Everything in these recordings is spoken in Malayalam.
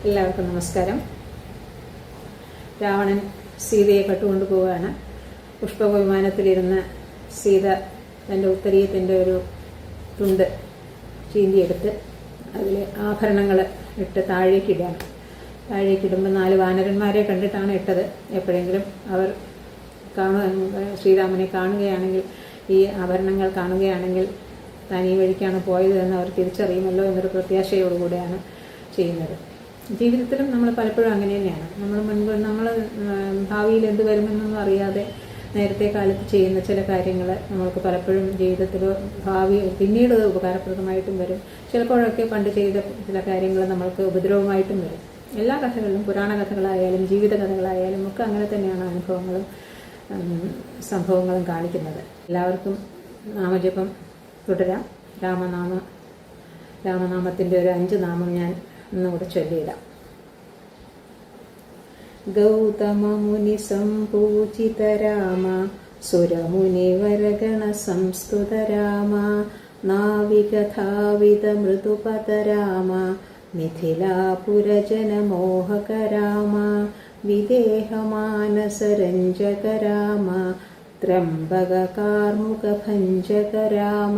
എല്ലാവർക്കും നമസ്കാരം. രാവണൻ സീതയെ കട്ടുകൊണ്ടുപോവുകയാണ്. പുഷ്പവിമാനത്തിലിരുന്ന് സീത തൻ്റെ ഉത്തരീയത്തിൻ്റെ ഒരു തുണ്ട് ചീന്തിയെടുത്ത് അതിൽ ആഭരണങ്ങൾ ഇട്ട് താഴേക്കിടുകയാണ്. താഴേക്കിടുമ്പോൾ 4 വാനരന്മാരെ കണ്ടിട്ടാണ് ഇട്ടത്. എപ്പോഴെങ്കിലും അവർ ശ്രീരാമനെ കാണുകയാണെങ്കിൽ, ഈ ആഭരണങ്ങൾ കാണുകയാണെങ്കിൽ താൻ ഈ വഴിക്കാണ് പോയത് എന്ന് അവർ തിരിച്ചറിയുമല്ലോ എന്നൊരു പ്രത്യാശയോടുകൂടെയാണ് ചെയ്യുന്നത്. ജീവിതത്തിലും നമ്മൾ പലപ്പോഴും അങ്ങനെ തന്നെയാണ്. നമ്മൾ ഭാവിയിൽ എന്ത് വരുമെന്നൊന്നും അറിയാതെ നേരത്തെ കാലത്ത് ചെയ്യുന്ന ചില കാര്യങ്ങൾ നമ്മൾക്ക് പലപ്പോഴും ജീവിതത്തിൽ പിന്നീട് ഉപകാരപ്രദമായിട്ടും വരും. ചിലപ്പോഴൊക്കെ പണ്ട് ചെയ്ത ചില കാര്യങ്ങൾ നമ്മൾക്ക് ഉപദ്രവമായിട്ടും വരും. എല്ലാ കഥകളിലും, പുരാണ കഥകളായാലും ജീവിത കഥകളായാലും ഒക്കെ അങ്ങനെ തന്നെയാണ് അനുഭവങ്ങളും സംഭവങ്ങളും കാണിക്കുന്നത്. എല്ലാവർക്കും നാമജപം തുടരാം. രാമനാമത്തിൻ്റെ ഒരു 5 നാമം ഞാൻ ഒന്നുകൂടെ ചൊല്ലിയിടാം. ഗൗതമമുനി സംപൂജിത രാമ, സുരമുനിവരഗണ സംസ്തുത രാമ, നാവികധാവിത മൃദുപത രാമ, മിഥിലാപുരജനമോഹക രാമ, വിദേഹമാനസരഞ്ജക രാമ, ത്രംബകാർമുകഭഞ്ജക രാമ.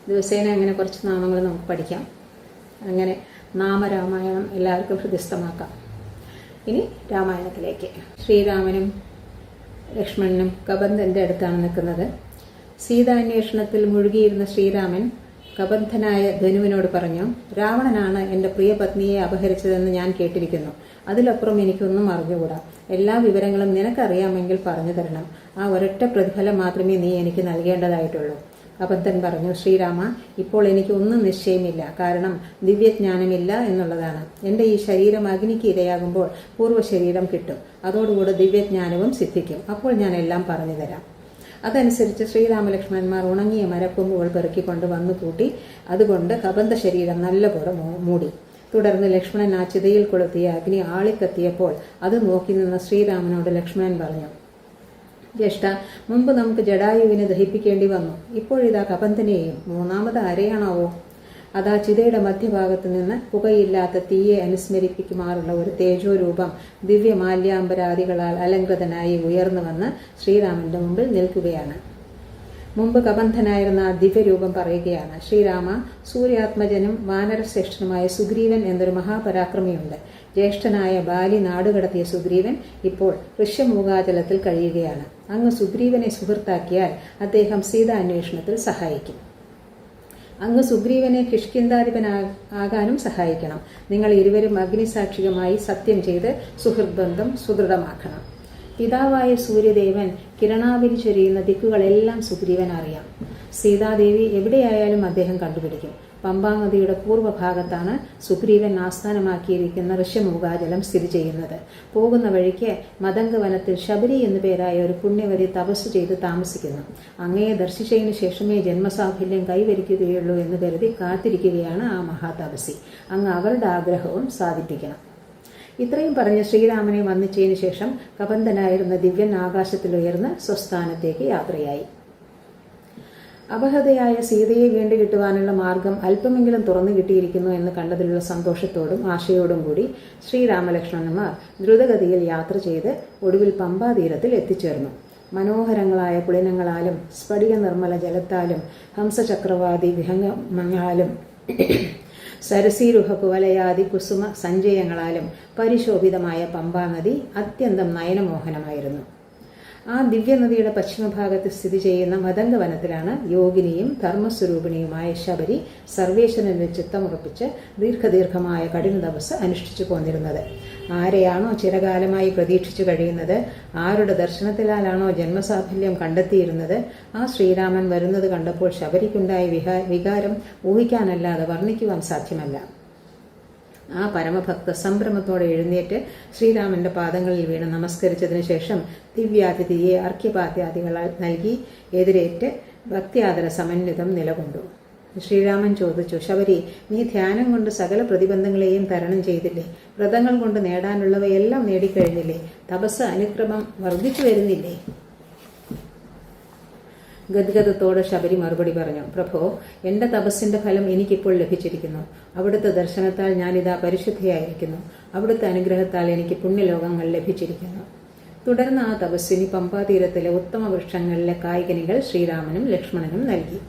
ദിവസേന അങ്ങനെ കുറച്ച് നാമങ്ങൾ നമുക്ക് പഠിക്കാം. അങ്ങനെ നാമരാമായണം എല്ലാവർക്കും ഹൃദയസ്ഥമാക്കാം. ഇനി രാമായണത്തിലേക്ക്. ശ്രീരാമനും ലക്ഷ്മണനും കബന്ധൻ്റെ അടുത്താണ് നിൽക്കുന്നത്. സീതാന്വേഷണത്തിൽ മുഴുകിയിരുന്ന ശ്രീരാമൻ കബന്ധനായ ധനുവിനോട് പറഞ്ഞു, രാവണനാണ് എൻ്റെ പ്രിയ പത്നിയെ അപഹരിച്ചതെന്ന് ഞാൻ കേട്ടിരിക്കുന്നു. അതിലപ്പുറം എനിക്കൊന്നും അറിഞ്ഞുകൂടാ. എല്ലാ വിവരങ്ങളും നിനക്കറിയാമെങ്കിൽ പറഞ്ഞു തരണം. ആ ഒരൊറ്റ പ്രതിഫലം മാത്രമേ നീ എനിക്ക് നൽകേണ്ടതായിട്ടുള്ളൂ. കബന്ധൻ പറഞ്ഞു, ശ്രീരാമ, ഇപ്പോൾ എനിക്ക് ഒന്നും നിശ്ചയമില്ല. കാരണം ദിവ്യജ്ഞാനമില്ല എന്നുള്ളതാണ്. എൻ്റെ ഈ ശരീരം അഗ്നിക്ക് ഇരയാകുമ്പോൾ പൂർവ്വശരീരം കിട്ടും. അതോടുകൂടി ദിവ്യജ്ഞാനവും സിദ്ധിക്കും. അപ്പോൾ ഞാൻ എല്ലാം പറഞ്ഞു തരാം. അതനുസരിച്ച് ശ്രീരാമലക്ഷ്മണന്മാർ ഉണങ്ങിയ മരക്കൊമ്പുകൾ പെറുക്കിക്കൊണ്ട് വന്നു കൂട്ടി. അതുകൊണ്ട് കബന്ധ ശരീരം നല്ലപോലെ മൂടി. തുടർന്ന് ലക്ഷ്മണൻ ആ ചിതയിൽ കൊളുത്തിയ അഗ്നി ആളിക്കത്തിയപ്പോൾ അത് നോക്കി നിന്ന ശ്രീരാമനോട് ലക്ഷ്മണൻ പറഞ്ഞു, ജ്യേഷ്ഠ, മുമ്പ് നമുക്ക് ജടായുവിനെ ദഹിപ്പിക്കേണ്ടി വന്നു. ഇപ്പോഴിതാ കബന്ധനെയും. 3ാമത് ആരെയാണാവോ? അതാ ചിതയുടെ മധ്യഭാഗത്ത് നിന്ന് പുകയില്ലാത്ത തീയെ അനുസ്മരിപ്പിക്കുമാറുള്ള ഒരു തേജോരൂപം ദിവ്യമാല്യാംബരാദികളാൽ അലങ്കൃതനായി ഉയർന്നു വന്ന് ശ്രീരാമന്റെ മുമ്പിൽ നിൽക്കുകയാണ്. മുമ്പ് കബന്ധനായിരുന്ന ആ ദിവ്യരൂപം പറയുകയാണ്, ശ്രീരാമ, സൂര്യാത്മജനും വാനരശ്രേഷ്ഠനുമായ സുഗ്രീവൻ എന്നൊരു മഹാപരാക്രമിയുണ്ട്. ജ്യേഷ്ഠനായ ബാലി നാടുകടത്തിയ സുഗ്രീവൻ ഇപ്പോൾ ഋഷ്യമൂകാചലത്തിൽ കഴിയുകയാണ്. അങ്ങ് സുഗ്രീവനെ സുഹൃത്താക്കിയാൽ അദ്ദേഹം സീതാന്വേഷണത്തിൽ സഹായിക്കും. അങ്ങ് സുഗ്രീവനെ കിഷ്കിന്ധാധിപനാകാനും സഹായിക്കണം. നിങ്ങൾ ഇരുവരും അഗ്നിസാക്ഷികമായി സത്യം ചെയ്ത് സുഹൃദ്ബന്ധം സുദൃഢമാക്കണം. പിതാവായ സൂര്യദേവൻ കിരണാവിൽ ചൊരിയുന്ന ദിക്കുകളെല്ലാം സുഗ്രീവൻ അറിയാം. സീതാദേവി എവിടെയായാലും അദ്ദേഹം കണ്ടുപിടിക്കും. പമ്പാനദിയുടെ പൂർവ്വഭാഗത്താണ് സുഗ്രീവൻ ആസ്ഥാനമാക്കിയിരിക്കുന്ന ഋഷ്യമൂകാചലം സ്ഥിതി ചെയ്യുന്നത്. പോകുന്ന വഴിക്ക് മദംഗവനത്തിൽ ശബരി എന്നു പേരായ ഒരു പുണ്യവതി തപസ് ചെയ്ത് താമസിക്കുന്നു. അങ്ങയെ ദർശിച്ചതിന് ശേഷമേ ജന്മസാഫല്യം കൈവരിക്കുകയുള്ളൂ എന്ന് കരുതി കാത്തിരിക്കുകയാണ് ആ മഹാതപസി. അങ്ങ് അവരുടെ ആഗ്രഹവും സാധിപ്പിക്കണം. ഇത്രയും പറഞ്ഞ് ശ്രീരാമനെ വന്ദിച്ചതിന് ശേഷം കബന്ധനായിരുന്ന ദിവ്യൻ ആകാശത്തിലുയർന്ന് സ്വസ്ഥാനത്തേക്ക് യാത്രയായി. അപഹൃതയായ സീതയെ വീണ്ടു കിട്ടുവാനുള്ള മാർഗം അല്പമെങ്കിലും തുറന്നു കിട്ടിയിരിക്കുന്നു എന്ന് കണ്ടതിലുള്ള സന്തോഷത്തോടും ആശയോടും കൂടി ശ്രീരാമലക്ഷ്മണന്മാർ ദ്രുതഗതിയിൽ യാത്ര ചെയ്ത് ഒടുവിൽ പമ്പാതീരത്തിൽ എത്തിച്ചേർന്നു. മനോഹരങ്ങളായ പുളിനങ്ങളാലും സ്ഫടിക നിർമ്മല ജലത്താലും ഹംസചക്രവാതി വിഹംഗങ്ങളാലും സരസീരുഹ കുവലയാദി കുസുമ സഞ്ചയങ്ങളാലും പരിശോഭിതമായ പമ്പാനദി അത്യന്തം നയനമോഹനമായിരുന്നു. ആ ദിവ്യനദിയുടെ പശ്ചിമഭാഗത്ത് സ്ഥിതി ചെയ്യുന്ന മദംഗവനത്തിലാണ് യോഗിനിയും ധർമ്മസ്വരൂപിണിയുമായ ശബരി സർവേശ്വരനിൽ ചിത്തമുറപ്പിച്ച് ദീർഘമായ കഠിന തപസ് അനുഷ്ഠിച്ചു പോന്നിരുന്നത്. ആരെയാണോ ചിരകാലമായി പ്രതീക്ഷിച്ചു കഴിയുന്നത്, ആരുടെ ദർശനത്തിലാണോ ജന്മസാഫല്യം കണ്ടെത്തിയിരുന്നത്, ആ ശ്രീരാമൻ വരുന്നത് കണ്ടപ്പോൾ ശബരിക്കുണ്ടായ വികാരം ഊഹിക്കാനല്ലാതെ വർണ്ണിക്കുവാൻ സാധ്യമല്ല. ആ പരമഭക്ത സംഭ്രമത്തോടെ എഴുന്നേറ്റ് ശ്രീരാമന്റെ പാദങ്ങളിൽ വീണ് നമസ്കരിച്ചതിന് ശേഷം ദിവ്യാതിഥിയെ അർഘ്യപാദ്യാദികളാൽ നൽകി എതിരേറ്റ് ഭക്തിയാദര സമന്വിതം നിലകൊണ്ടു. ശ്രീരാമൻ ചോദിച്ചു, ശബരി, നീ ധ്യാനം കൊണ്ട് സകല പ്രതിബന്ധങ്ങളെയും തരണം ചെയ്തില്ലേ? വ്രതങ്ങൾ കൊണ്ട് നേടാനുള്ളവയെല്ലാം നേടിക്കഴിഞ്ഞില്ലേ? തപസ് അനുക്രമം വർദ്ധിച്ചു വരുന്നില്ലേ? ഗദ്ഗദത്തോട് ശബരി മറുപടി പറഞ്ഞു, പ്രഭോ, എന്റെ തപസ്സിന്റെ ഫലം എനിക്കിപ്പോൾ ലഭിച്ചിരിക്കുന്നു. അവിടുത്തെ ദർശനത്താൽ ഞാനിതാ പരിശുദ്ധിയായിരിക്കുന്നു. അവിടുത്തെ അനുഗ്രഹത്താൽ എനിക്ക് പുണ്യലോകങ്ങൾ ലഭിച്ചിരിക്കുന്നു. തുടർന്ന് ആ തപസ്വിനി പമ്പാതീരത്തിലെ ഉത്തമ വൃക്ഷങ്ങളിലെ കായ്കനികൾ ശ്രീരാമനും ലക്ഷ്മണനും നൽകി.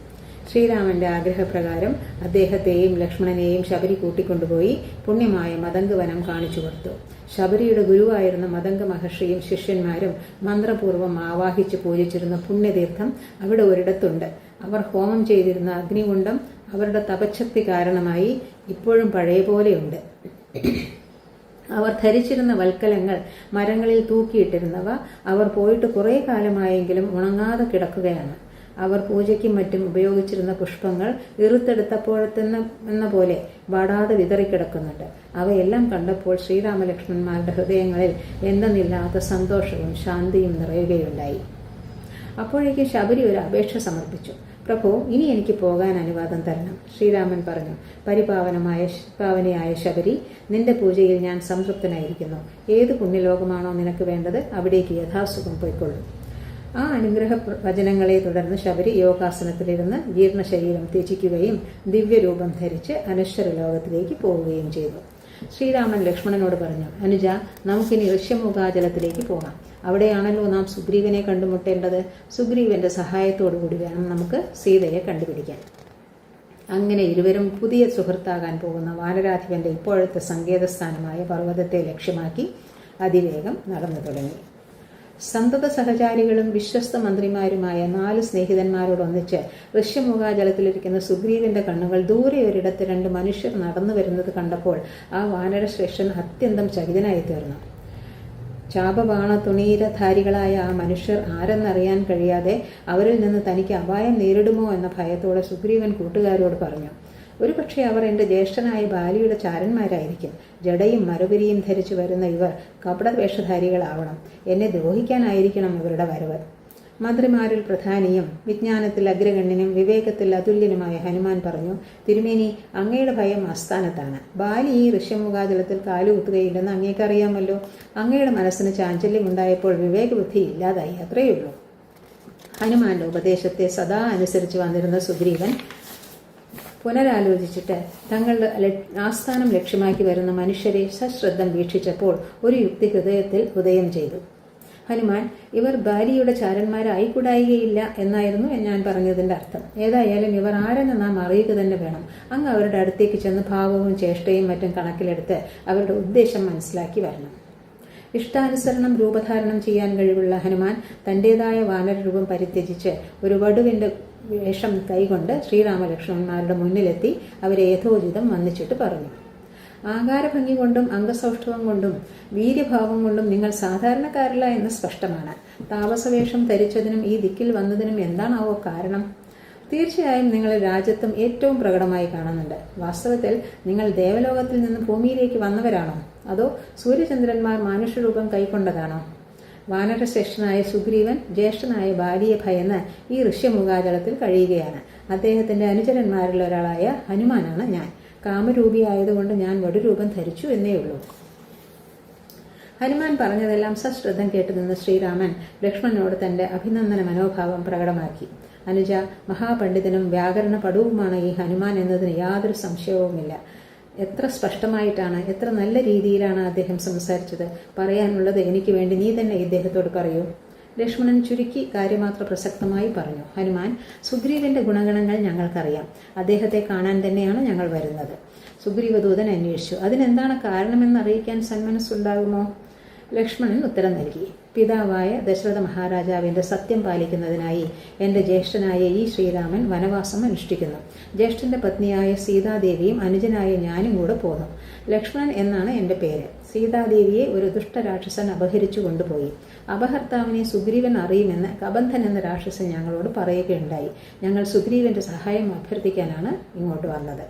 ശ്രീരാമന്റെ ആഗ്രഹപ്രകാരം അദ്ദേഹത്തെയും ലക്ഷ്മണനെയും ശബരി കൂട്ടിക്കൊണ്ടുപോയി പുണ്യമായ മതംഗവനം കാണിച്ചു കൊടുത്തു. ശബരിയുടെ ഗുരുവായിരുന്ന മതംഗ മഹർഷിയും ശിഷ്യന്മാരും മന്ത്രപൂർവ്വം ആവാഹിച്ച് പൂജിച്ചിരുന്ന പുണ്യതീർത്ഥം അവിടെ ഒരിടത്തുണ്ട്. അവർ ഹോമം ചെയ്തിരുന്ന അഗ്നികുണ്ഡം അവരുടെ തപശക്തി കാരണമായി ഇപ്പോഴും പഴയ പോലെയുണ്ട്. അവർ ധരിച്ചിരുന്ന വൽക്കലങ്ങൾ, മരങ്ങളിൽ തൂക്കിയിട്ടിരുന്നവ അവർ പോയിട്ട് കുറേ കാലമായെങ്കിലും ഉണങ്ങാതെ കിടക്കുകയാണ്. അവർ പൂജയ്ക്കും മറ്റും ഉപയോഗിച്ചിരുന്ന പുഷ്പങ്ങൾ ഇറുത്തെടുത്തപ്പോഴത്തെന്ന പോലെ വാടാതെ വിതറിക്കിടക്കുന്നുണ്ട്. അവയെല്ലാം കണ്ടപ്പോൾ ശ്രീരാമലക്ഷ്മണന്മാരുടെ ഹൃദയങ്ങളിൽ എന്തെന്നില്ലാത്ത സന്തോഷവും ശാന്തിയും നിറയുകയുണ്ടായി. അപ്പോഴേക്കും ശബരി ഒരു അപേക്ഷ സമർപ്പിച്ചു. പ്രഭു, ഇനി എനിക്ക് പോകാൻ അനുവാദം തരണം. ശ്രീരാമൻ പറഞ്ഞു, പാവനയായ ശബരി, നിന്റെ പൂജയിൽ ഞാൻ സംതൃപ്തനായിരിക്കുന്നു. ഏത് പുണ്യലോകമാണോ നിനക്ക് വേണ്ടത് അവിടേക്ക് യഥാസുഖം പോയിക്കൊള്ളു. ആ അനുഗ്രഹ വചനങ്ങളെ തുടർന്ന് ശബരി യോഗാസനത്തിലിരുന്ന് ജീർണശരീരം ത്യജിക്കുകയും ദിവ്യരൂപം ധരിച്ച് അനശ്വര ലോകത്തിലേക്ക് പോവുകയും ചെയ്തു. ശ്രീരാമൻ ലക്ഷ്മണനോട് പറഞ്ഞു, അനുജ, നമുക്കിനി ഋഷ്യമുഖാചലത്തിലേക്ക് പോകാം. അവിടെയാണല്ലോ നാം സുഗ്രീവനെ കണ്ടുമുട്ടേണ്ടത്. സുഗ്രീവന്റെ സഹായത്തോടുകൂടി വേണം നമുക്ക് സീതയെ കണ്ടുപിടിക്കാൻ. അങ്ങനെ ഇരുവരും പുതിയ സുഹൃത്താകാൻ പോകുന്ന വാനരാധിപന്റെ ഇപ്പോഴത്തെ സങ്കേതസ്ഥാനമായ പർവ്വതത്തെ ലക്ഷ്യമാക്കി അതിവേഗം നടന്നു തുടങ്ങി. സന്തത സഹചാരികളും വിശ്വസ്ത മന്ത്രിമാരുമായ 4 സ്നേഹിതന്മാരോടൊന്നിച്ച് ഋഷ്യമുഖാചലത്തിലിരിക്കുന്ന സുഗ്രീവന്റെ കണ്ണുകൾ ദൂരെ ഒരിടത്ത് 2 മനുഷ്യർ നടന്നു വരുന്നത് കണ്ടപ്പോൾ ആ വാനരശ്രേഷ്ഠൻ അത്യന്തം ചകിതനായി തീർന്നു. ചാപബാണ തുണീരധാരികളായ ആ മനുഷ്യർ ആരെന്നറിയാൻ കഴിയാതെ അവരിൽ നിന്ന് തനിക്ക് അപായം നേരിടുമോ എന്ന ഭയത്തോടെ സുഗ്രീവൻ കൂട്ടുകാരോട് പറഞ്ഞു, ഒരുപക്ഷെ അവർ എൻ്റെ ജ്യേഷ്ഠനായ ബാലിയുടെ ചാരന്മാരായിരിക്കും. ജടയും മറുപിരിയും ധരിച്ചു വരുന്ന ഇവർ കപടവേഷധാരികളാവണം. എന്നെ ദ്രോഹിക്കാനായിരിക്കണം ഇവരുടെ വരവ്. മന്ത്രിമാരിൽ പ്രധാനിയും വിജ്ഞാനത്തിൽ അഗ്രഗണ്യനും വിവേകത്തിൽ അതുല്യനുമായ ഹനുമാൻ പറഞ്ഞു, തിരുമേനി, അങ്ങയുടെ ഭയം ആസ്ഥാനത്താണ്. ബാലി ഈ ഋഷ്യമുഖാചലത്തിൽ കാലുകുത്തുകയില്ലെന്ന് അങ്ങേക്കറിയാമല്ലോ. അങ്ങയുടെ മനസ്സിന് ചാഞ്ചല്യമുണ്ടായപ്പോൾ വിവേകബുദ്ധി ഇല്ലാതായി, അത്രയുള്ളൂ. ഹനുമാന്റെ ഉപദേശത്തെ സദാ അനുസരിച്ച് വന്നിരുന്ന സുഗ്രീവൻ പുനരാലോചിച്ചിട്ട് തങ്ങളുടെ ആസ്ഥാനം ലക്ഷ്യമാക്കി വരുന്ന മനുഷ്യരെ സശ്രദ്ധം വീക്ഷിച്ചപ്പോൾ ഒരു യുക്തി ഹൃദയത്തിൽ ഉദയം ചെയ്തു. ഹനുമാൻ, ഇവർ ബാലിയുടെ ചാരന്മാരായിക്കൂടായികയില്ല എന്നായിരുന്നു ഞാൻ പറഞ്ഞതിൻ്റെ അർത്ഥം. ഏതായാലും ഇവർ ആരെന്ന് നാം അറിയുക തന്നെ വേണം. അങ്ങ് അവരുടെ അടുത്തേക്ക് ചെന്ന് ഭാവവും ചേഷ്ടയും മറ്റും കണക്കിലെടുത്ത് അവരുടെ ഉദ്ദേശം മനസ്സിലാക്കി വരണം. ഇഷ്ടാനുസരണം രൂപധാരണം ചെയ്യാൻ കഴിവുള്ള ഹനുമാൻ തൻ്റെതായ വാനരരൂപം പരിത്യജിച്ച് ഒരു വടുവിൻ്റെ വേഷം കൈകൊണ്ട് ശ്രീരാമലക്ഷ്മണന്മാരുടെ മുന്നിലെത്തി അവരെ യഥോചിതം വന്ദിച്ചിട്ട് പറഞ്ഞു, ആകാരഭംഗി കൊണ്ടും അംഗസൗഷ്ഠവം കൊണ്ടും വീര്യഭാവം കൊണ്ടും നിങ്ങൾ സാധാരണക്കാരല്ല എന്ന് സ്പഷ്ടമാണ്. താപസവേഷം ധരിച്ചതിനും ഈ ദിക്കിൽ വന്നതിനും എന്താണാവോ കാരണം? തീർച്ചയായും നിങ്ങൾ രാജ്യത്തും ഏറ്റവും പ്രകടമായി കാണുന്നുണ്ട്. വാസ്തവത്തിൽ നിങ്ങൾ ദേവലോകത്തിൽ നിന്ന് ഭൂമിയിലേക്ക് വന്നവരാണോ, അതോ സൂര്യചന്ദ്രന്മാർ മനുഷ്യരൂപം കൈക്കൊണ്ടതാണോ? വാനരശ്രേഷ്ഠനായ സുഗ്രീവൻ ജ്യേഷ്ഠനായ ബാലിയെ ഭയന്ന് ഈ ഋഷ്യമുഖാചലത്തിൽ കഴിയുകയാണ്. അദ്ദേഹത്തിന്റെ അനുചരന്മാരിൽ ഒരാളായ ഹനുമാനാണ് ഞാൻ. കാമരൂപിയായതുകൊണ്ട് ഞാൻ വടുരൂപം ധരിച്ചു എന്നേ ഉള്ളൂ. ഹനുമാൻ പറഞ്ഞതെല്ലാം സശ്രദ്ധം കേട്ടുനിന്ന് ശ്രീരാമൻ ലക്ഷ്മണനോട് തന്റെ അഭിനന്ദന മനോഭാവം പ്രകടമാക്കി. അനുജ, മഹാപണ്ഡിതനും വ്യാകരണ പടുവുമാണ് ഈ ഹനുമാൻ എന്നതിന് യാതൊരു സംശയവുമില്ല. എത്ര സ്പഷ്ടമായിട്ടാണ്, എത്ര നല്ല രീതിയിലാണ് അദ്ദേഹം സംസാരിച്ചത്. പറയാനുള്ളത് എനിക്ക് വേണ്ടി നീ തന്നെ ഇദ്ദേഹത്തോട് പറയൂ. ലക്ഷ്മണൻ ചുരുക്കി കാര്യമാത്ര പ്രസക്തമായി പറഞ്ഞു. ഹനുമാൻ, സുഗ്രീവന്റെ ഗുണഗണങ്ങൾ ഞങ്ങൾക്കറിയാം. അദ്ദേഹത്തെ കാണാൻ തന്നെയാണ് ഞങ്ങൾ വരുന്നത്. സുഗ്രീവദൂതൻ അന്വേഷിച്ചു, അതിനെന്താണ് കാരണമെന്ന് അറിയിക്കാൻ സന്മനസ്സുണ്ടാകുമോ? ലക്ഷ്മണൻ ഉത്തരം നൽകി, പിതാവായ ദശരഥ മഹാരാജാവിന്റെ സത്യം പാലിക്കുന്നതിനായി എൻ്റെ ജ്യേഷ്ഠനായ ഈ ശ്രീരാമൻ വനവാസം അനുഷ്ഠിക്കുന്നു. ജ്യേഷ്ഠന്റെ പത്നിയായ സീതാദേവിയും അനുജനായ ഞാനും കൂടെ പോന്നു. ലക്ഷ്മണൻ എന്നാണ് എൻ്റെ പേര്. സീതാദേവിയെ ഒരു ദുഷ്ടരാക്ഷസൻ അപഹരിച്ചു കൊണ്ടുപോയി. അപഹർത്താവിനെ സുഗ്രീവൻ അറിയുമെന്ന് കബന്ധൻ എന്ന രാക്ഷസൻ ഞങ്ങളോട് പറയുകയുണ്ടായി. ഞങ്ങൾ സുഗ്രീവന്റെ സഹായം അഭ്യർത്ഥിക്കാനാണ് ഇങ്ങോട്ട് വന്നത്.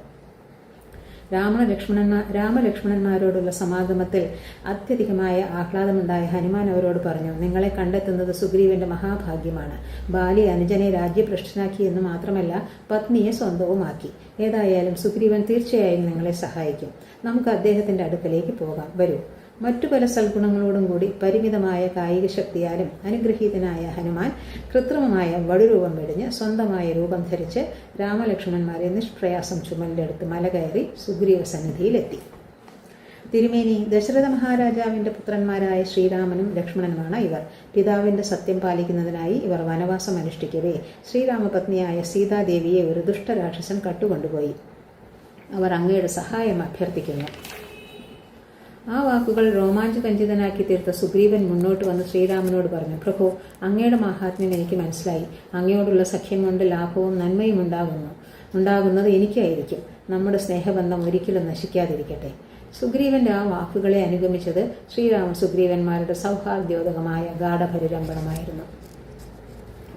രാമലക്ഷ്മണന്മാരോടുള്ള സമാഗമത്തിൽ അത്യധികമായ ആഹ്ലാദമുണ്ടായ ഹനുമാൻ അവരോട് പറഞ്ഞു, നിങ്ങളെ കണ്ടെത്തുന്നത് സുഗ്രീവന്റെ മഹാഭാഗ്യമാണ്. ബാലി അനുജനെ രാജ്യഭ്രഷ്ടനാക്കി എന്ന് മാത്രമല്ല പത്നിയെ സ്വന്തവുമാക്കി. ഏതായാലും സുഗ്രീവൻ തീർച്ചയായും നിങ്ങളെ സഹായിക്കും. നമുക്ക് അദ്ദേഹത്തിന്റെ അടുക്കലേക്ക് പോകാം. വരൂ. മറ്റു പല സൽഗുണങ്ങളോടും കൂടി പരിമിതമായ കായിക ശക്തിയാലും അനുഗ്രഹീതനായ ഹനുമാൻ കൃത്രിമമായ വടുരൂപം വെടിഞ്ഞ് സ്വന്തമായ രൂപം ധരിച്ച് രാമലക്ഷ്മണന്മാരെ നിഷ്പ്രയാസം ചുമലിലെടുത്ത് മല കയറി സുഗ്രീവ സന്നിധിയിലെത്തി. തിരുമേനി, ദശരഥ മഹാരാജാവിന്റെ പുത്രന്മാരായ ശ്രീരാമനും ലക്ഷ്മണനുമാണ് ഇവർ. പിതാവിന്റെ സത്യം പാലിക്കുന്നതിനായി ഇവർ വനവാസം അനുഷ്ഠിക്കവേ ശ്രീരാമപത്നിയായ സീതാദേവിയെ ഒരു ദുഷ്ടരാക്ഷസൻ കട്ടുകൊണ്ടുപോയി. അവർ അങ്ങയുടെ സഹായം അഭ്യർത്ഥിക്കുന്നു. ആ വാക്കുകൾ രോമാഞ്ചകഞ്ചിതനാക്കി തീർത്ത സുഗ്രീവൻ മുന്നോട്ട് വന്ന് ശ്രീരാമനോട് പറഞ്ഞു, പ്രഭു, അങ്ങയുടെ മാഹാത്മ്യം എനിക്ക് മനസ്സിലായി. അങ്ങയോടുള്ള സഖ്യം കൊണ്ട് ലാഭവും നന്മയും ഉണ്ടാകുന്നത് എനിക്കായിരിക്കും. നമ്മുടെ സ്നേഹബന്ധം ഒരിക്കലും നശിക്കാതിരിക്കട്ടെ. സുഗ്രീവന്റെ ആ വാക്കുകളെ അനുഗമിച്ചത് ശ്രീരാമ സുഗ്രീവന്മാരുടെ സൗഹാർദ്യോദകമായ ഗാഢപരിരംഭണമായിരുന്നു.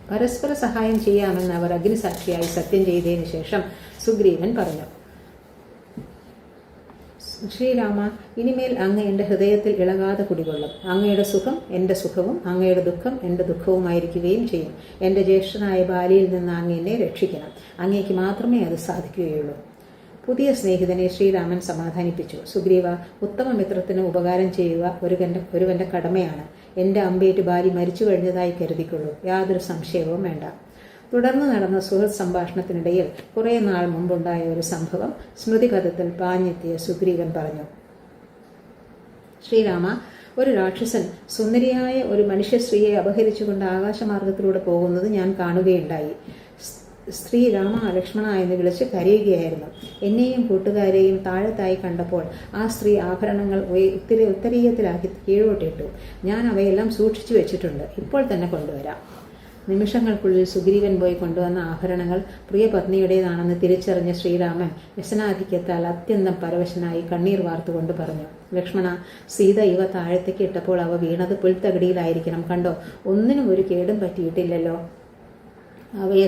പരസ്പര സഹായം ചെയ്യാമെന്ന് അവർ അഗ്നിസാക്ഷിയായി സത്യം ചെയ്തതിനു ശേഷം സുഗ്രീവൻ പറഞ്ഞു, ശ്രീരാമ, ഇനിമേൽ അങ്ങ് എൻ്റെ ഹൃദയത്തിൽ ഇളകാതെ കുടികൊള്ളും. അങ്ങയുടെ സുഖം എൻ്റെ സുഖവും അങ്ങയുടെ ദുഃഖം എൻ്റെ ദുഃഖവുമായിരിക്കുകയും ചെയ്യും. എൻ്റെ ജ്യേഷ്ഠനായ ബാലിയിൽ നിന്ന് അങ്ങ് എന്നെ രക്ഷിക്കണം. അങ്ങേക്ക് മാത്രമേ അത് സാധിക്കുകയുള്ളൂ. പുതിയ സ്നേഹിതനെ ശ്രീരാമൻ സമാധാനിപ്പിച്ചു. സുഗ്രീവ, ഉത്തമ മിത്രത്തിന് ഉപകാരം ചെയ്യുക ഒരുവന്റെ കടമയാണ്. എൻ്റെ അമ്പേറ്റ് ബാലി മരിച്ചു കഴിഞ്ഞതായി കരുതിക്കൊള്ളൂ. യാതൊരു സംശയവും വേണ്ട. തുടർന്ന് നടന്ന സുഹൃത്ത് സംഭാഷണത്തിനിടയിൽ കുറേ നാൾ മുമ്പുണ്ടായ ഒരു സംഭവം സ്മൃതിപഥത്തിൽ പാഞ്ഞെത്തിയ സുഗ്രീവൻ പറഞ്ഞു, ശ്രീരാമ, ഒരു രാക്ഷസൻ സുന്ദരിയായ ഒരു മനുഷ്യ സ്ത്രീയെ അപഹരിച്ചുകൊണ്ട് ആകാശമാർഗത്തിലൂടെ പോകുന്നത് ഞാൻ കാണുകയുണ്ടായി. സ്ത്രീ രാമ, ലക്ഷ്മണ എന്ന് വിളിച്ച് കരയുകയായിരുന്നു. എന്നെയും കൂട്ടുകാരെയും താഴത്തായി കണ്ടപ്പോൾ ആ സ്ത്രീ ആഭരണങ്ങൾ ഉത്തരീയത്തിലാക്കി കീഴോട്ടിട്ടു. ഞാൻ അവയെല്ലാം സൂക്ഷിച്ചു വെച്ചിട്ടുണ്ട്. ഇപ്പോൾ തന്നെ കൊണ്ടുവരാം. നിമിഷങ്ങൾക്കുള്ളിൽ സുഗ്രീവൻ പോയി കൊണ്ടുവന്ന ആഭരണങ്ങൾ പ്രിയപത്നിയുടേതാണെന്ന് തിരിച്ചറിഞ്ഞ ശ്രീരാമൻ വ്യസനാധിക്യത്താൽ അത്യന്തം പരവശനായി കണ്ണീർ വാർത്തുകൊണ്ട് പറഞ്ഞു, ലക്ഷ്മണ, സീത ഇവ താഴത്തേക്ക് ഇട്ടപ്പോൾ അവ വീണത് പുൽത്തകിടിയിലായിരിക്കണം. കണ്ടോ, ഒന്നിനും ഒരു കേടും പറ്റിയിട്ടില്ലല്ലോ. അവയെ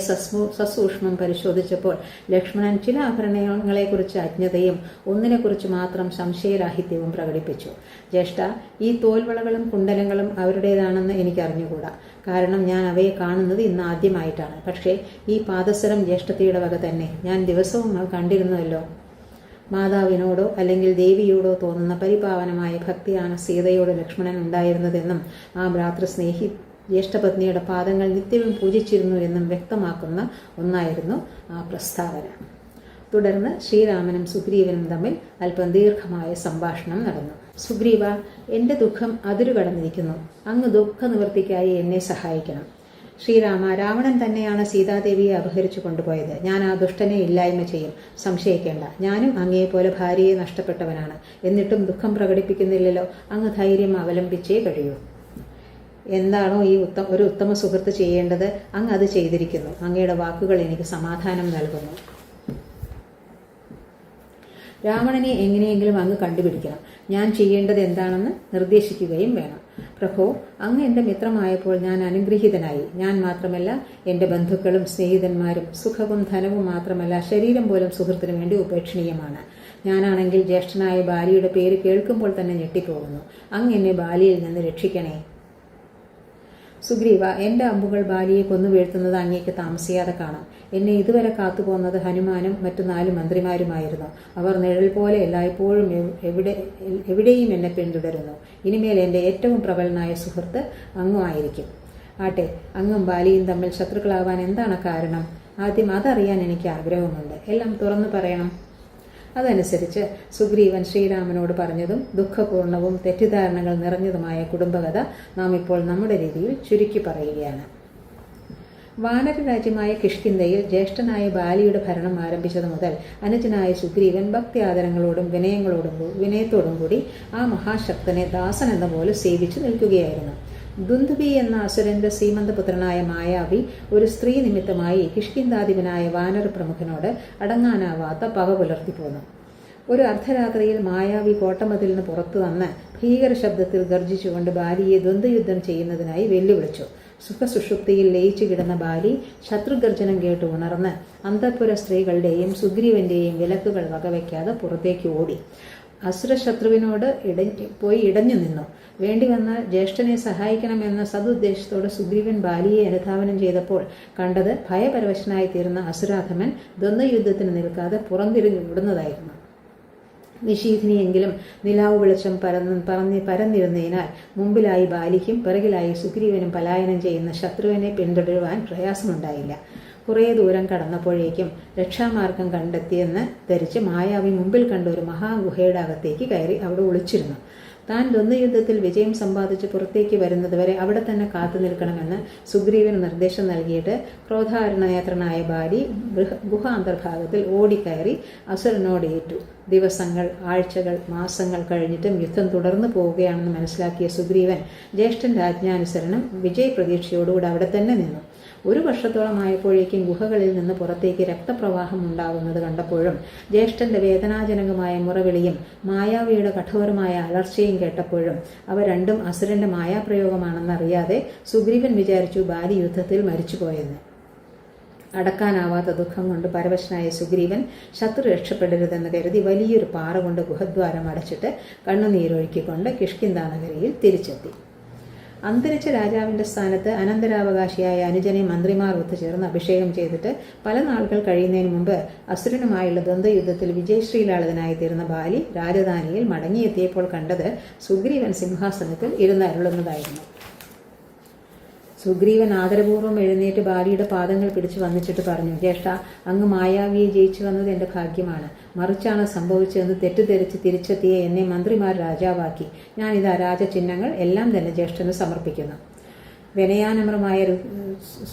സസൂക്ഷ്മം പരിശോധിച്ചപ്പോൾ ലക്ഷ്മണൻ ചില ആഭരണങ്ങളെക്കുറിച്ച് അജ്ഞതയും ഒന്നിനെക്കുറിച്ച് മാത്രം സംശയരാഹിത്യവും പ്രകടിപ്പിച്ചു. ജ്യേഷ്ഠ, ഈ തോൽവളകളും കുണ്ടലങ്ങളും അവരുടേതാണെന്ന് എനിക്ക് അറിഞ്ഞുകൂടാ. കാരണം ഞാൻ അവയെ കാണുന്നത് ഇന്ന് ആദ്യമായിട്ടാണ്. പക്ഷേ ഈ പാദസരം ജ്യേഷ്ഠത്തിയുടെ വക തന്നെ. ഞാൻ ദിവസവും അത് കണ്ടിരുന്നുവല്ലോ. മാതാവിനോടോ അല്ലെങ്കിൽ ദേവിയോടോ തോന്നുന്ന പരിപാവനമായ ഭക്തിയാണ് സീതയോട് ലക്ഷ്മണൻ ഉണ്ടായിരുന്നതെന്നും ആ ഭ്രാതൃസ്നേഹി ജ്യേഷ്ഠപത്നിയുടെ പാദങ്ങൾ നിത്യവും പൂജിച്ചിരുന്നു എന്നും വ്യക്തമാക്കുന്ന ഒന്നായിരുന്നു ആ പ്രസ്താവന. തുടർന്ന് ശ്രീരാമനും സുഗ്രീവനും തമ്മിൽ അല്പം ദീർഘമായ സംഭാഷണം നടന്നു. സുഗ്രീവ, എൻ്റെ ദുഃഖം അതിരുകടന്നിരിക്കുന്നു. അങ്ങ് ദുഃഖ നിവൃത്തിക്കായി എന്നെ സഹായിക്കണം. ശ്രീരാമ, രാവണൻ തന്നെയാണ് സീതാദേവിയെ അപഹരിച്ചു കൊണ്ടുപോയത്. ഞാൻ ആ ദുഷ്ടനെ ഇല്ലായ്മ ചെയ്യും. സംശയിക്കേണ്ട. ഞാനും അങ്ങയെപ്പോലെ ഭാര്യയെ നഷ്ടപ്പെട്ടവനാണ്. എന്നിട്ടും ദുഃഖം പ്രകടിപ്പിക്കുന്നില്ലല്ലോ. അങ്ങ് ധൈര്യം അവലംബിച്ചേ കഴിയൂ. എന്താണോ ഒരു ഉത്തമ സുഹൃത്ത് ചെയ്യേണ്ടത്, അങ്ങ് അത് ചെയ്തിരിക്കുന്നു. അങ്ങയുടെ വാക്കുകൾ എനിക്ക് സമാധാനം നൽകുന്നു. രാവണനെ എങ്ങനെയെങ്കിലും അങ്ങ് കണ്ടുപിടിക്കണം. ഞാൻ ചെയ്യേണ്ടത് എന്താണെന്ന് നിർദ്ദേശിക്കുകയും വേണം. പ്രഭോ, അങ്ങ് എൻ്റെ മിത്രമായപ്പോൾ ഞാൻ അനുഗ്രഹീതനായി. ഞാൻ മാത്രമല്ല, എൻ്റെ ബന്ധുക്കളും സ്നേഹിതന്മാരും സുഖവും ധനവും മാത്രമല്ല, ശരീരം പോലും സുഹൃത്തിനു വേണ്ടി ഉപേക്ഷണീയമാണ്. ഞാനാണെങ്കിൽ ജ്യേഷ്ഠനായ ബാലിയുടെ പേര് കേൾക്കുമ്പോൾ തന്നെ ഞെട്ടിപ്പോകുന്നു. അങ്ങ് എന്നെ ബാലിയിൽ നിന്ന് രക്ഷിക്കണേ. സുഗ്രീവ, എൻ്റെ അമ്പുകൾ ബാലിയെ കൊന്നു വീഴ്ത്തുന്നത് അങ്ങേക്ക് താമസിയാതെ കാണാം. എന്നെ ഇതുവരെ കാത്തുപോകുന്നത് ഹനുമാനും മറ്റു 4 മന്ത്രിമാരുമായിരുന്നു. അവർ നിഴൽ പോലെ എല്ലായ്പ്പോഴും എവിടെയും എന്നെ പിന്തുടരുന്നു. ഇനിമേൽ എൻ്റെ ഏറ്റവും പ്രബലനായ സുഹൃത്ത് അങ്ങുമായിരിക്കും. ആട്ടെ, അങ്ങും ബാലിയും തമ്മിൽ ശത്രുക്കളാവാൻ എന്താണ് കാരണം? ആദ്യം അതറിയാൻ എനിക്ക് ആഗ്രഹമുണ്ട്. എല്ലാം തുറന്നു പറയണം. അതനുസരിച്ച് സുഗ്രീവൻ ശ്രീരാമനോട് പറഞ്ഞതും ദുഃഖപൂർണവും തെറ്റിദ്ധാരണകൾ നിറഞ്ഞതുമായ കുടുംബകഥ നാം ഇപ്പോൾ നമ്മുടെ രീതിയിൽ ചുരുക്കി പറയുകയാണ്. വാനര രാജ്യമായ കിഷ്കിന്ധയിൽ ജ്യേഷ്ഠനായ ബാലിയുടെ ഭരണം ആരംഭിച്ചതു മുതൽ അനുജനായ സുഗ്രീവൻ ഭക്തി ആദരങ്ങളോടും വിനയത്തോടും കൂടി ആ മഹാശക്തനെ ദാസൻ എന്ന പോലെ സേവിച്ചു നിൽക്കുകയായിരുന്നു. ദുന്ദുബി എന്ന അസുരന്റെ സീമന്തപുത്രനായ മായാവി ഒരു സ്ത്രീ നിമിത്തമായി കിഷ്കിന്ധാധിപനായ വാനര പ്രമുഖനോട് അടങ്ങാനാവാത്ത പക പുലർത്തിപ്പോന്നു. ഒരു അർദ്ധരാത്രിയിൽ മായാവി കോട്ടമതിലിന് പുറത്തു വന്ന് ഭീകര ശബ്ദത്തിൽ ഗർജിച്ചുകൊണ്ട് ബാലിയെ ദ്വന്ദ്വയുദ്ധം ചെയ്യുന്നതിനായി വെല്ലുവിളിച്ചു. സുഖസുഷുപ്തിയിൽ ലയിച്ചു കിടന്ന ബാലി ശത്രുഗർജനം കേട്ട് ഉണർന്ന് അന്തഃപുര സ്ത്രീകളുടെയും സുഗ്രീവന്റെയും വിലക്കുകൾ വകവയ്ക്കാതെ പുറത്തേക്ക് ഓടി. അസുരശത്രുവിനോട് പോയി ഇടഞ്ഞു നിന്നു. വേണ്ടിവന്നാൽ ജ്യേഷ്ഠനെ സഹായിക്കണമെന്ന സതുദ്ദേശത്തോട് സുഗ്രീവൻ ബാലിയെ അനുധാവനം ചെയ്തപ്പോൾ കണ്ടത് ഭയപരവശനായി തീർന്ന അസുരാധമൻ ദ്വന്ദ്വയുദ്ധത്തിന് നിൽക്കാതെ പുറംതിരിഞ്ഞു വിടുന്നതായിരുന്നു. നിശീഥിനിയെങ്കിലും നിലാവ് വെളിച്ചം പരന്നിരുന്നതിനാൽ മുമ്പിലായി ബാലിക്കും പിറകിലായി സുഗ്രീവനും പലായനം ചെയ്യുന്ന ശത്രുവിനെ പിന്തുടരുവാൻ പ്രയാസമുണ്ടായില്ല. കുറേ ദൂരം കടന്നപ്പോഴേക്കും രക്ഷാമാർഗം കണ്ടെത്തിയെന്ന് ധരിച്ച് മായാവി മുമ്പിൽ കണ്ട ഒരു മഹാഗുഹയുടെ അകത്തേക്ക് കയറി അവിടെ ഒളിച്ചിരുന്നു. താൻ ദ്വന്ദ്വയുദ്ധത്തിൽ വിജയം സമ്പാദിച്ച് പുറത്തേക്ക് വരുന്നതുവരെ അവിടെ തന്നെ കാത്തു നിൽക്കണമെന്ന് സുഗ്രീവന് നിർദ്ദേശം നൽകിയിട്ട് ക്രോധാരണനേത്രനായ ബാലി ഗുഹാന്തർഭാഗത്തിൽ ഓടിക്കയറി അസുരനോടേറ്റു. ദിവസങ്ങൾ, ആഴ്ചകൾ, മാസങ്ങൾ കഴിഞ്ഞിട്ടും യുദ്ധം തുടർന്നു പോവുകയാണെന്ന് മനസ്സിലാക്കിയ സുഗ്രീവൻ ജ്യേഷ്ഠന്റെ ആജ്ഞാനുസരണം വിജയപ്രതീക്ഷയോടുകൂടി അവിടെ തന്നെ നിന്നു. 1 വർഷത്തോളമായപ്പോഴേക്കും ഗുഹകളിൽ നിന്ന് പുറത്തേക്ക് രക്തപ്രവാഹം ഉണ്ടാകുന്നത് കണ്ടപ്പോഴും ജ്യേഷ്ഠന്റെ വേദനാജനകമായ മുറവിളിയും മായാവിയുടെ കഠോരമായ അലർച്ചയും കേട്ടപ്പോഴും അവ രണ്ടും അസുരന്റെ മായാപ്രയോഗമാണെന്നറിയാതെ സുഗ്രീവൻ വിചാരിച്ചു ബാലി യുദ്ധത്തിൽ മരിച്ചുപോയെന്ന്. അടക്കാനാവാത്ത ദുഃഖം കൊണ്ട് പരവശനായ സുഗ്രീവൻ ശത്രു രക്ഷപ്പെടരുതെന്ന് കരുതി വലിയൊരു പാറ കൊണ്ട് ഗുഹദ്വാരം അടച്ചിട്ട് കണ്ണുനീരൊഴുക്കിക്കൊണ്ട് കിഷ്കിന്ധാ നഗരിയിൽ തിരിച്ചെത്തി. അന്തരിച്ച രാജാവിന്റെ സ്ഥാനത്ത് അനന്തരാവകാശിയായ അനുജനെ മന്ത്രിമാർ ഒത്തുചേർന്ന് അഭിഷേകം ചെയ്തിട്ട് പല നാളുകൾ കഴിയുന്നതിന് മുമ്പ് അസുരനുമായുള്ള ദ്വന്ദ്വയുദ്ധത്തിൽ വിജയശ്രീലാളിതനായി തീർന്ന ബാലി രാജധാനിയിൽ മടങ്ങിയെത്തിയപ്പോൾ കണ്ടത് സുഗ്രീവൻ സിംഹാസനത്തിൽ ഇരുന്നരുളുന്നതായിരുന്നു. സുഗ്രീവൻ ആദരപൂർവ്വം എഴുന്നേറ്റ് ബാലിയുടെ പാദങ്ങൾ പിടിച്ചു വന്നിച്ചിട്ട് പറഞ്ഞു, ജ്യേഷ്ഠ, അങ്ങ് മായാവിയെ ജയിച്ചു വന്നത് എൻ്റെ ഭാഗ്യമാണ്. മറിച്ചാണ് സംഭവിച്ചതെന്ന് തെറ്റിദ്ധരിച്ച് തിരിച്ചെത്തിയ എന്നെ മന്ത്രിമാർ രാജാവാക്കി. ഞാനിതാ രാജചിഹ്നങ്ങൾ എല്ലാം തന്നെ ജ്യേഷ്ഠന് സമർപ്പിക്കുന്നു. വിനയാനമ്രമായ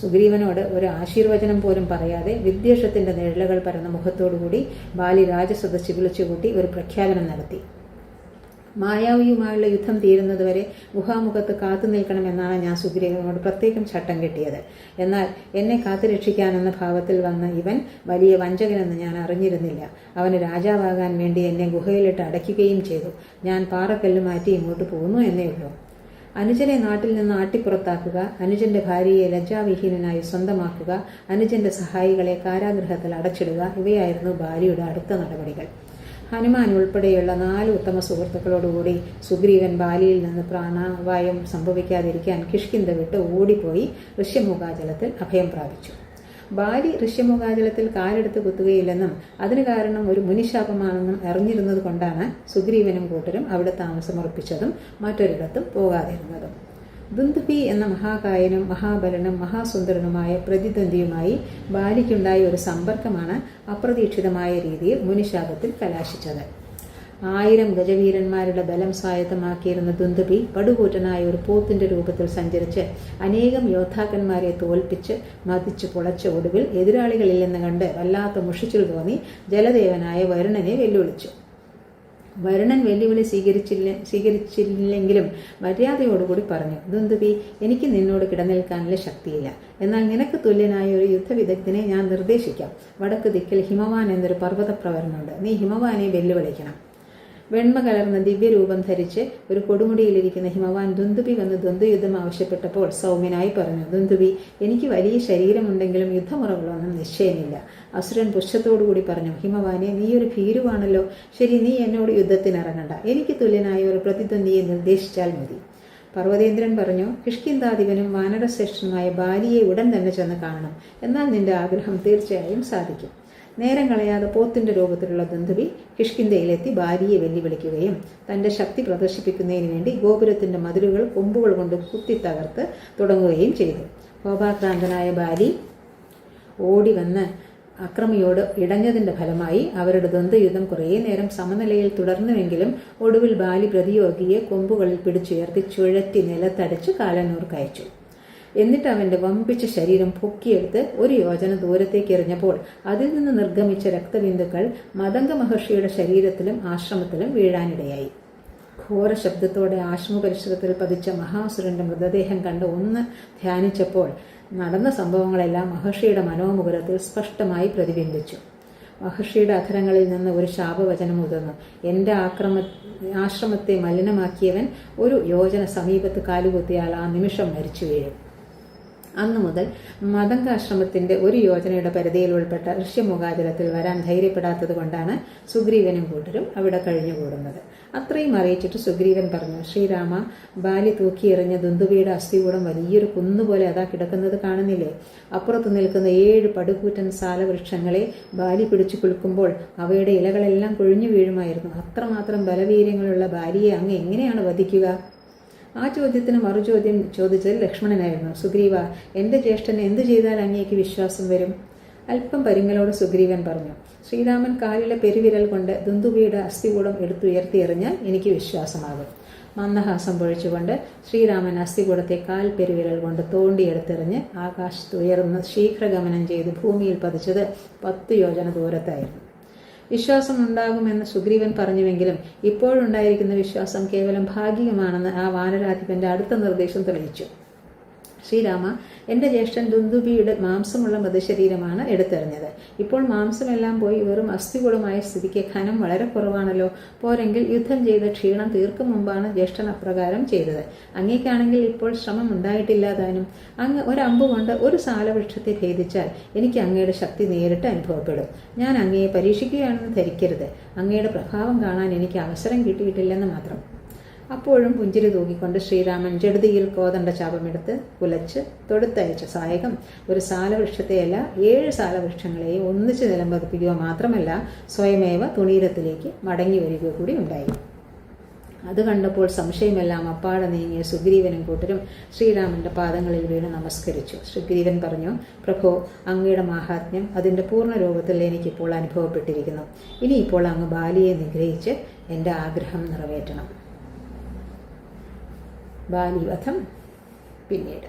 സുഗ്രീവനോട് ഒരു ആശീർവചനം പോലും പറയാതെ വിദ്വേഷത്തിന്റെ നിഴലുകൾ പരന്ന മുഖത്തോടുകൂടി ബാലി രാജസദസ്സ് വിളിച്ചുകൂട്ടി ഒരു പ്രഖ്യാപനം നടത്തി. മായാവിയുമായുള്ള യുദ്ധം തീരുന്നതുവരെ ഗുഹാമുഖത്ത് കാത്തു നിൽക്കണമെന്നാണ് ഞാൻ സുഗ്രീവനോട് പ്രത്യേകം ചട്ടം കെട്ടിയത്. എന്നാൽ എന്നെ കാത്തുരക്ഷിക്കാനെന്ന ഭാവത്തിൽ വന്ന ഇവൻ വലിയ വഞ്ചകനെന്ന് ഞാൻ അറിഞ്ഞിരുന്നില്ല. അവന് രാജാവാകാൻ വേണ്ടി എന്നെ ഗുഹയിലിട്ട് അടയ്ക്കുകയും ചെയ്തു. ഞാൻ പാറക്കല്ല് മാറ്റി ഇങ്ങോട്ട് പോന്നു എന്നേ ഉള്ളൂ. അനുജനെ നാട്ടിൽ നിന്ന് ആട്ടിപ്പുറത്താക്കുക, അനുജന്റെ ഭാര്യയെ ലജ്ജാവിഹീനനായി സ്വന്തമാക്കുക, അനുജന്റെ സഹായികളെ കാരാഗൃഹത്തിൽ അടച്ചിടുക, ഇവയായിരുന്നു ബാലിയുടെ അടുത്ത നടപടികൾ. ഹനുമാൻ ഉൾപ്പെടെയുള്ള 4 ഉത്തമ സുഹൃത്തുക്കളോടുകൂടി സുഗ്രീവൻ ബാലിയിൽ നിന്ന് പ്രാണാപായം സംഭവിക്കാതിരിക്കാൻ കിഷ്കിന്ധ വിട്ട് ഓടിപ്പോയി ഋഷ്യമുഖാചലത്തിൽ അഭയം പ്രാപിച്ചു. ബാലി ഋഷ്യമുഖാചലത്തിൽ കാലെടുത്ത് കുത്തുകയില്ലെന്നും അതിന് കാരണം ഒരു മുനിശാപമാണെന്നും അറിഞ്ഞിരുന്നത് കൊണ്ടാണ് സുഗ്രീവനും കൂട്ടരും അവിടെ താമസമുറപ്പിച്ചതും മറ്റൊരിടത്തും പോകാതിരുന്നതും. ദുന്ദുഭി എന്ന മഹാകായനും മഹാബലനും മഹാസുന്ദരനുമായ പ്രതിദ്വന്ദ്വിയുമായി ബാലിക്കുണ്ടായ ഒരു സമ്പർക്കമാണ് അപ്രതീക്ഷിതമായ രീതിയിൽ മുനിശാപത്തിൽ കലാശിച്ചത്. 1000 ഗജവീരന്മാരുടെ ബലം സ്വായത്തമാക്കിയിരുന്ന ദുന്ദുഭി പടുകൂറ്റനായ ഒരു പോത്തിന്റെ രൂപത്തിൽ സഞ്ചരിച്ച് അനേകം യോദ്ധാക്കന്മാരെ തോൽപ്പിച്ച് മതിച്ചു പൊളച്ച ഒടുവിൽ എതിരാളികളില്ലെന്ന് കണ്ട് വല്ലാത്ത മുഷിച്ചിൽ തോന്നി ജലദേവനായ വരുണനെ വെല്ലുവിളിച്ചു. വരുണൻ വെല്ലുവിളി സ്വീകരിച്ചില്ലെങ്കിലും മര്യാദയോടുകൂടി പറഞ്ഞു, ദുന്ദുഭി, എനിക്ക് നിന്നോട് കിടനിൽക്കാനുള്ള ശക്തിയില്ല. എന്നാൽ നിനക്ക് തുല്യനായ ഒരു യുദ്ധവിദഗ്ധനെ ഞാൻ നിർദ്ദേശിക്കാം. വടക്ക് ദിക്കിൽ ഹിമവാൻ എന്നൊരു പർവ്വതപ്രവരനുണ്ട്. നീ ഹിമവാനെ വെല്ലുവിളിക്കണം. വെണ്മ കലർന്ന ദിവ്യരൂപം ധരിച്ച് ഒരു കൊടുമുടിയിലിരിക്കുന്ന ഹിമവാൻ ദുന്ദുഭി വന്ന് ദ്വന്ദ്വയുദ്ധം ആവശ്യപ്പെട്ടപ്പോൾ സൗമ്യനായി പറഞ്ഞു, ദുന്ദുഭി, എനിക്ക് വലിയ ശരീരമുണ്ടെങ്കിലും യുദ്ധമുറകളൊന്നും നിശ്ചയമില്ല. അസുരൻ പുച്ഛത്തോടുകൂടി പറഞ്ഞു, ഹിമവാനെ, നീ ഒരു ഭീരുവാണല്ലോ. ശരി, നീ എന്നോട് യുദ്ധത്തിനിറങ്ങണ്ട. എനിക്ക് തുല്യനായ ഒരു പ്രതിദ്വന്ദ്വിയെ നിർദ്ദേശിച്ചാൽ മതി. പർവ്വതേന്ദ്രൻ പറഞ്ഞു, കിഷ്കിന്ധാധിപനും വാനരശ്രേഷ്ഠനുമായ ബാലിയെ ഉടൻ തന്നെ ചെന്ന് കാണണം. എന്നാൽ നിന്റെ ആഗ്രഹം തീർച്ചയായും സാധിക്കും. നേരം കളയാതെ പോത്തിന്റെ രൂപത്തിലുള്ള ദുന്ദുഭി കിഷ്കിന്ധയിലെത്തി ബാലിയെ വെല്ലുവിളിക്കുകയും തന്റെ ശക്തി പ്രദർശിപ്പിക്കുന്നതിന് വേണ്ടി ഗോപുരത്തിന്റെ മതിലുകൾ കൊമ്പുകൾ കൊണ്ട് കുത്തി തകർത്ത് തുടങ്ങുകയും ചെയ്തു. കോപാക്രാന്തനായ ബാലി ഓടി വന്ന് അക്രമിയോട് ഇടഞ്ഞതിന്റെ ഫലമായി അവരുടെ ദ്വന്ദ്വയുദ്ധം കുറേ നേരം സമനിലയിൽ തുടർന്നുവെങ്കിലും ഒടുവിൽ ബാലി പ്രതിയോഗിയെ കൊമ്പുകളിൽ പിടിച്ചുയർത്തി ചുഴറ്റി നിലത്തടിച്ച് കാലനൂർക്കയച്ചു. എന്നിട്ട് അവന്റെ വമ്പിച്ച ശരീരം പൊക്കിയെടുത്ത് 1 യോജന ദൂരത്തേക്ക് എറിഞ്ഞപ്പോൾ അതിൽ നിന്ന് നിർഗമിച്ച രക്തബിന്ദുക്കൾ മദംഗ മഹർഷിയുടെ ശരീരത്തിലും ആശ്രമത്തിലും വീഴാനിടയായി. ഘോര ശബ്ദത്തോടെ ആശ്രമപരിസരത്തിൽ പതിച്ച മഹാസുരന്റെ മൃതദേഹം കണ്ട് ഒന്ന് ധ്യാനിച്ചപ്പോൾ നടന്ന സംഭവങ്ങളെല്ലാം മഹർഷിയുടെ മനോമുകുരത്തിൽ സ്പഷ്ടമായി പ്രതിബിംബിച്ചു. മഹർഷിയുടെ അധരങ്ങളിൽ നിന്ന് ഒരു ശാപവചനം ഉതിർന്നു. എന്റെ ആശ്രമത്തെ മലിനമാക്കിയവൻ 1 യോജന സമീപത്ത് കാലുകുത്തിയാൽ ആ നിമിഷം മരിച്ചു വീഴും. അന്നു മുതൽ മതങ്കാശ്രമത്തിന്റെ ഒരു യോജനയുടെ പരിധിയിൽ ഉൾപ്പെട്ട ഋഷ്യമുഖാചലത്തിൽ വരാൻ ധൈര്യപ്പെടാത്തത് കൊണ്ടാണ് സുഗ്രീവനും കൂട്ടരും അവിടെ കഴിഞ്ഞുകൂടുന്നത്. അത്രയും അറിയിച്ചിട്ട് സുഗ്രീവൻ പറഞ്ഞു, ശ്രീരാമ, ബാലി തൂക്കിയെറിഞ്ഞ ദുന്ദുഭിയുടെ അസ്ഥികൂടം വലിയൊരു കുന്നുപോലെ അതാ കിടക്കുന്നത് കാണുന്നില്ലേ? അപ്പുറത്ത് നിൽക്കുന്ന 7 പടുകൂറ്റൻ സാലവൃക്ഷങ്ങളെ ബാലി പിടിച്ചു കുലുക്കുമ്പോൾ അവയുടെ ഇലകളെല്ലാം കൊഴിഞ്ഞു വീഴുമായിരുന്നു. അത്രമാത്രം ബലവീര്യങ്ങളുള്ള ബാലിയെ അങ്ങ് എങ്ങനെയാണ് വധിക്കുക? ആ ചോദ്യത്തിന് മറുചോദ്യം ചോദിച്ചത് ലക്ഷ്മണനായിരുന്നു. സുഗ്രീവ, എൻ്റെ ജ്യേഷ്ഠന് എന്തു ചെയ്താൽ അങ്ങേക്ക് വിശ്വാസം വരും? അല്പം പരിങ്ങലോട് സുഗ്രീവൻ പറഞ്ഞു. ശ്രീരാമൻ കാലിലെ പെരുവിരൽ കൊണ്ട് ദുന്ദുഭിയുടെ അസ്ഥികൂടം എടുത്തുയർത്തിയെറിഞ്ഞാൽ എനിക്ക് വിശ്വാസമാകും. മന്ദഹാസം പൊഴിച്ചുകൊണ്ട് ശ്രീരാമൻ അസ്ഥികൂടത്തെ കാൽ പെരുവിരൽ കൊണ്ട് തോണ്ടിയെടുത്തെറിഞ്ഞ് ആകാശത്ത് ഉയർന്ന് ശീഘ്രഗമനം ചെയ്ത് ഭൂമിയിൽ പതിച്ചത് 10 യോജന ദൂരത്തായിരുന്നു. വിശ്വാസം ഉണ്ടാകുമെന്ന് സുഗ്രീവൻ പറഞ്ഞുവെങ്കിലും ഇപ്പോഴുണ്ടായിരിക്കുന്ന വിശ്വാസം കേവലം ഭാഗികമാണെന്ന് ആ വാനരാധിപന്റെ അടുത്ത നിർദ്ദേശം തെളിയിച്ചു. ശ്രീരാമ, എൻ്റെ ജ്യേഷ്ഠൻ ദുന്ദുഭിയുടെ മാംസമുള്ള മൃതശരീരമാണ് എടുത്തെറിഞ്ഞത്. ഇപ്പോൾ മാംസമെല്ലാം പോയി വെറും അസ്ഥികൂടമായ സ്ഥിതിക്ക് ഖനം വളരെ കുറവാണല്ലോ. പോരെങ്കിൽ യുദ്ധം ചെയ്ത ക്ഷീണം തീർക്കും മുമ്പാണ് ജ്യേഷ്ഠൻ അപ്രകാരം ചെയ്തത്. അങ്ങേക്കാണെങ്കിൽ ഇപ്പോൾ ശ്രമം ഉണ്ടായിട്ടില്ലാതാനും. അങ്ങ് ഒരമ്പുകൊണ്ട് ഒരു സാലവൃക്ഷത്തെ ഭേദിച്ചാൽ എനിക്ക് അങ്ങയുടെ ശക്തി നേരിട്ട് അനുഭവപ്പെടും. ഞാൻ അങ്ങയെ പരീക്ഷിക്കുകയാണെന്ന് ധരിക്കരുത്. അങ്ങയുടെ പ്രഭാവം കാണാൻ എനിക്ക് അവസരം കിട്ടിയിട്ടില്ലെന്ന് മാത്രം. അപ്പോഴും പുഞ്ചിരി തൂക്കിക്കൊണ്ട് ശ്രീരാമൻ ജഡതിയിൽ കോദണ്ഡ ചാപമെടുത്ത് കുലച്ച് തൊടുത്തയച്ച സായകം ഒരു സാലവൃക്ഷത്തെയല്ല 7 സാലവൃക്ഷങ്ങളെയും ഒന്നിച്ച് നിലം പതിപ്പിക്കുക മാത്രമല്ല സ്വയമേവ തുണീരത്തിലേക്ക് മടങ്ങി വരിക കൂടി ഉണ്ടായി. അത് കണ്ടപ്പോൾ സംശയമെല്ലാം അപ്പാടെ നീങ്ങിയ സുഗ്രീവനും കൂട്ടരും ശ്രീരാമന്റെ പാദങ്ങളിൽ വീണ് നമസ്കരിച്ചു. സുഗ്രീവൻ പറഞ്ഞു, പ്രഭോ, അങ്ങയുടെ മാഹാത്മ്യം അതിൻ്റെ പൂർണ്ണ രൂപത്തിൽ എനിക്കിപ്പോൾ അനുഭവപ്പെട്ടിരിക്കുന്നു. ഇനിയിപ്പോൾ അങ്ങ് ബാലിയെ നിഗ്രഹിച്ച് എൻ്റെ ആഗ്രഹം നിറവേറ്റണം. ബാലിവധം പിന്നീട്.